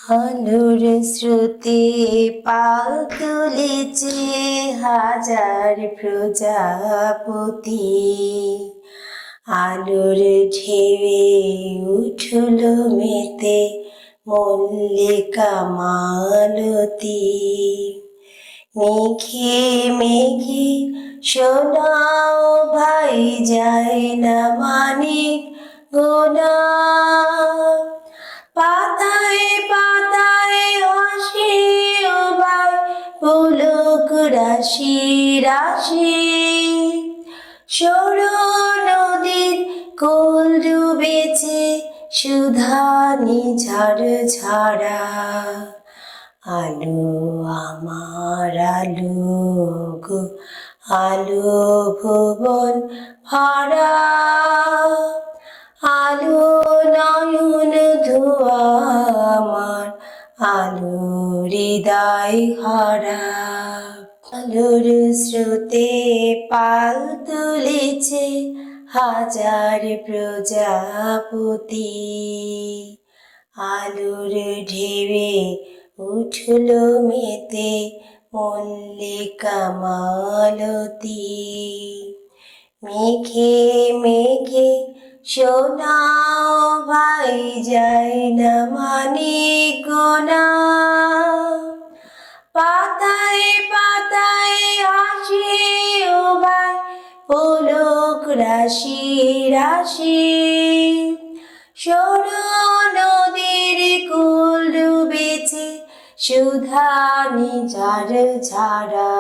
আলোর স্রোতে পাল তুলেছে হাজার প্রজাপতি। আলোর ঢেউয়ে উঠল মেতে মল্লিকা মালতী। মেঘে মেঘে শোনাও ভাই যায় না মানিক গোনা। পাতায় পাতায় হাসি ও ভাই পুলক রাশি রাশি। সরু নদীর কোল ডুবেছে সুধানি ঝাড় ঝাড়া। আলো আমার আলো গো আলো ভুবন ভরা। আলো নয়ন ধোয়া আমার আলো হৃদয় ভরা। আলোর স্রোতে পাল তুলেছে হাজার প্রজাপতি। আলোর ঢেউয়ে উঠল মেতে মল্লিকা মালতী। মেঘে মেঘে শোনাও ভাই যায় না মানিক গোনা। পাতায় পাতায় হাসি ও ভাই পুলক রাশি রাশি। সরু নদীর কুল ডুবেছে সুধানি ঝাড় ঝাড়া।